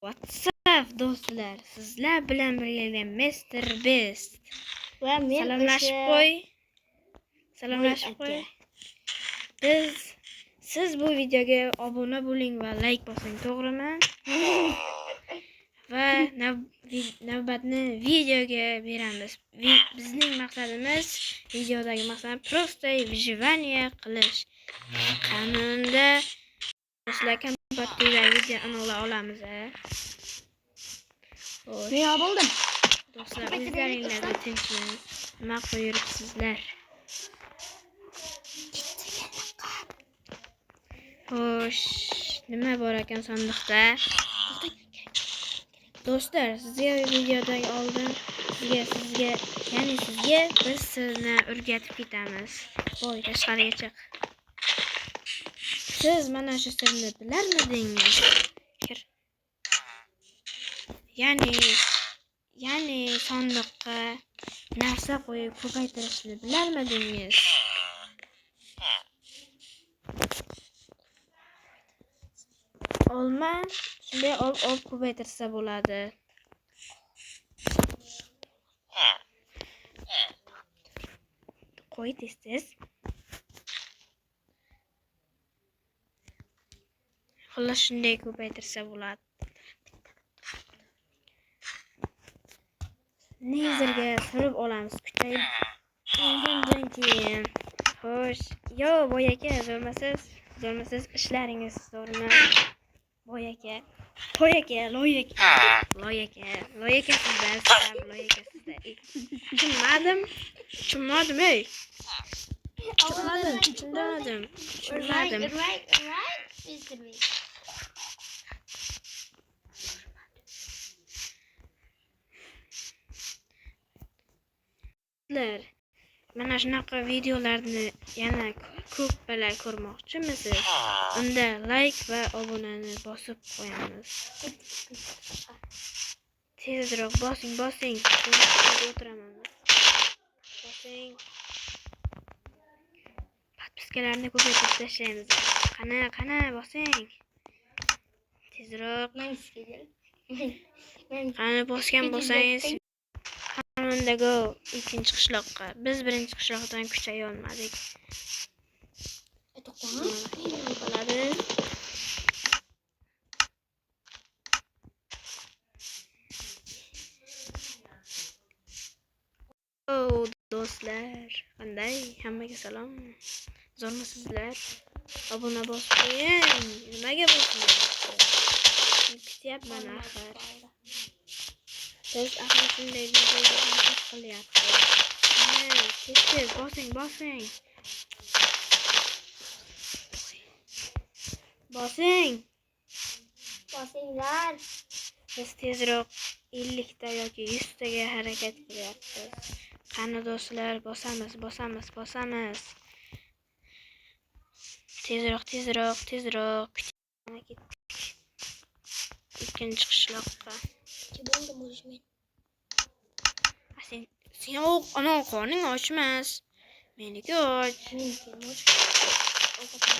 WhatsApp do'stlar, sizlar bilan birga Mr. Beast. Va men Salomlashib qo'y. Siz bu videoga obuna bo'ling va like bosing, to'g'rimi? Va navbatni videoga beramiz. Bizning maqsadimiz, videodagi maqsad просто выживание qilish. Qanunda sizlar kompatiylar videoni ola olamiz. Men bo'ldim. Do'stlar, o'zlaringizga tinchlik. Nima qilib yuribsizlar? Xo'sh, nima bor ekan sandiqda? Do'stlar, sizga videodan oldin sizga bir sirni o'rgatib ketamiz. Voy, tashqariga chiq. Siz mana shu sirni bilarmidingiz? Ya'ni sandiqqa narsa qo'yib ko'paytirishni bilarmidingiz? Olma shunday olib ko'paytirsa bo'ladi. Qo'y tez. Xullas shunday ko'paytirsa bo'ladi. Nezerga surib olamiz, kutayib. Undan keyin xo'sh, yo boyaka zo'rmasiz ishlaringiz to'g'rimi? Boyaka, loyaka sizda. Tushunmadim, ey. Tushunmadim. Right, Mr. Beast. Mana shunaqa videolarni yana ko'p bala ko'rmoqchimisiz? Unda like va obunani bosib qo'yamiz. Tezroq bosing. O'tiraman. Bosing. Podpiskalarni ko'paytirib tashlaymiz. Qani bosing. Tezroq. Qani bossangiz. Qanunda go ikkinchi qishloqqa. Biz birinchi qishloqdan kuchay olmadik. Bo'ladi. Do'stlar, qanday? Hammaga salom. Zo'rmisizlar? Obuna bosib qo'ying. Nimaga bosmayapsiz? Kutyapman axir. Siz axir shunday videolarni qilyapsiz. Tez bosing. Bosinglar. Biz tezroq 50 ta yoki 100 taga harakat qilyapmiz. Qani do'stlar, bosamiz. Tezroq. Ikkinchi qishloqqa. Sen qorning ochmas. Meniki och.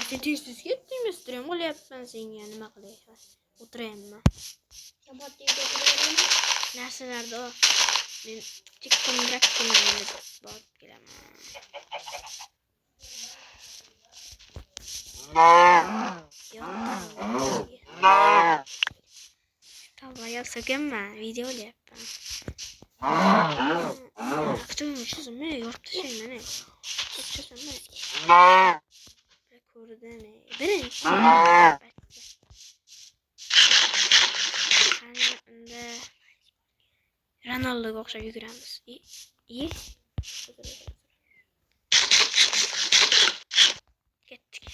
Sen tez ketdingmi? Stream qilyapman senga. Nima qilayapman? O'tirayapman. Narsalarda men chiqqandakkina borib kelaman. Tavaya so'kanman, video olyapman. Kuchimni yorib tashlayman. Ko'rdim. Birinchi. Unda Ronaldoga o'xshab yuguramiz. Ketdik.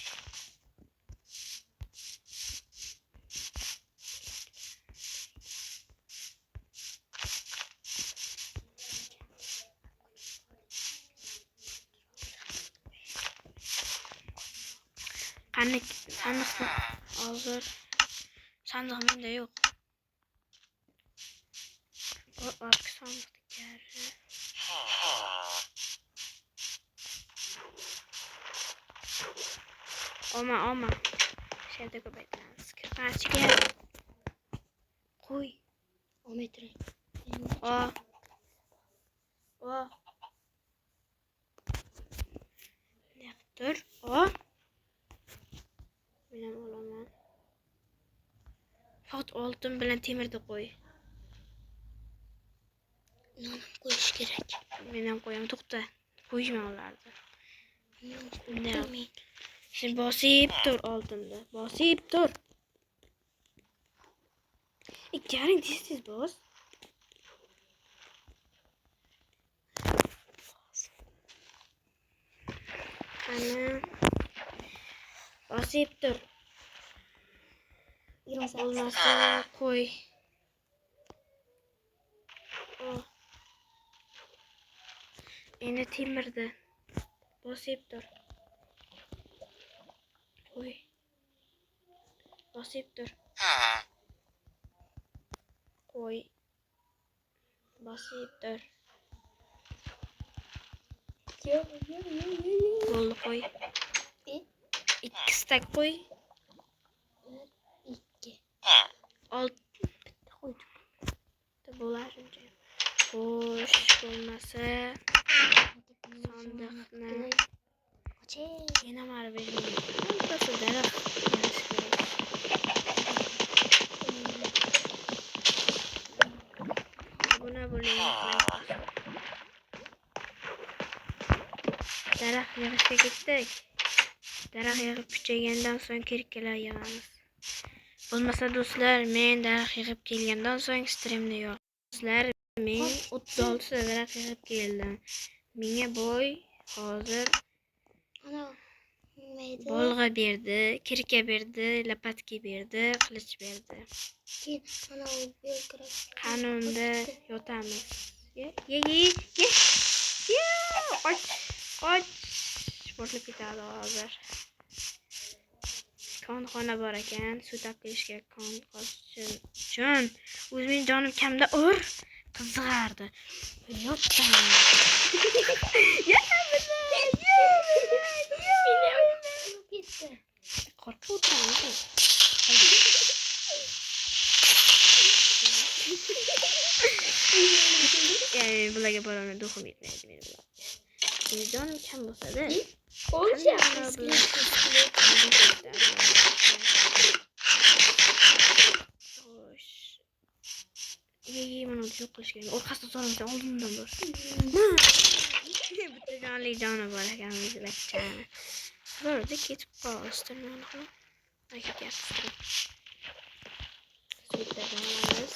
Sandiqni hozir sandiq menda yo'q. Orqa sandiqdagi Oma. Şeyde ko'paytiramiz. Qanchaga O. Dur. O. Bilen olaman. Faqat oltin bilan temirni qo'y. Non qo'yish kerak. Men ham qo'yaman. To'xta. Qo'yishman ularni. Bilmayman. Sen bosib tur oltinni. Bosib tur. Ikkaring tez bos. Ana. Bosib tur. Olmasa qo'y. Endi temirdi. Bosib tur. Qo'y. Bosib tur. Qo'y. Bosib tur. Bo'ldi qo'y. Ikki stak qo'y. 2. Bitta qo'y. Bo'lar shuncha. Xo'sh, bo'lmasa sandiqni yana mari bermayman. Bittasi daraxt yerish kerak. Buna bo'ling. Daraxt yig'ishga ketdik. Daraxt yig'ib kuchaygandan so'ng kirikkalar yig'amiz. Bo'lmasa do'stlar, men daraxt yig'ib kelgandan so'ng streamni yo'q. Do'stlar, men 36 ta daraxt yig'ib keldim. Menga boy hozir bolg'a berdi, kirka berdi, lapatka berdi, qilich berdi. Qanunda yotamiz. Ye. Och. Sportlab ketadi hozir. Konxona bor ekan, suv topishga kon qozishim. O'zimning jonim kamda ur. Qiziqardi. Yotaman. Qo'rqib o'tiraman. Bularga borolmay duxim yetmaydi meni bular. Meni jonim kam bo'lsa-da. O'sha mana yo'q qilish kerak. Orqasidan so'ramasa oldindan bor. Bitta jonli joni bor ekan bizlarchani. Borda ketib qolishdi meni ham. Ketyapti. Suvda jonamiz.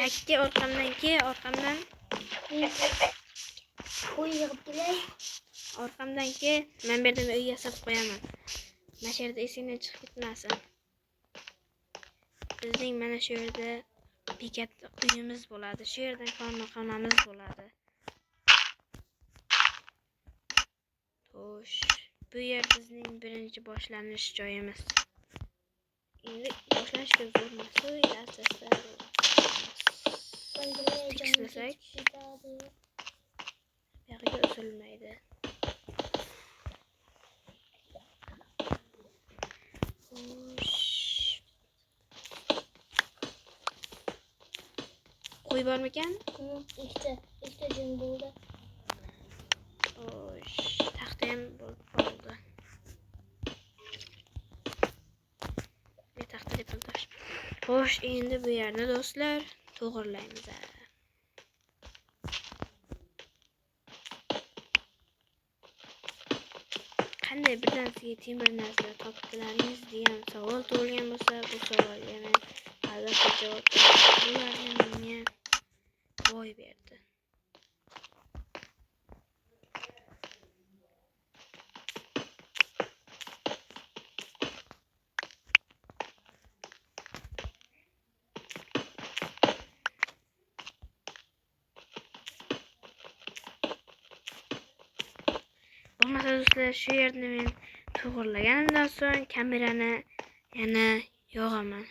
Yakka orqamdan orqamdan. Qo'y yig'ib kelay. Orqamdan men bu yerda uy yasab qo'yaman. Mana shu yerda esingdan chiqib ketmasin. Bizning mana shu yerda bekat uyimiz bo'ladi. Shu yerdan xonamiz bo'ladi. Xo'sh, bu yer bizning birinchi boshlanish joyimiz. Endi boshlashga zo'rmas. Asta-asta tiklasak, buyog'iga uzilmaydi. Qo'y bormikan? Ikkita jin bo'ldi. Xo'sh, taxta ham bo'lib qoldi. Taxta deb tash. Xo'sh, endi bu yerni do'stlar to'g'irlaymiz. Qanday birdan-sizga temir narsa topdilaringiz degan savol tug'ilgan bo'lsa, bu savolga men albatta javob beraman. Bularni menga boy berdi. Bo'lmasa do'stlar, shu yerni men to'g'irlaganimdan so'ng kamerani yana yo'g'aman.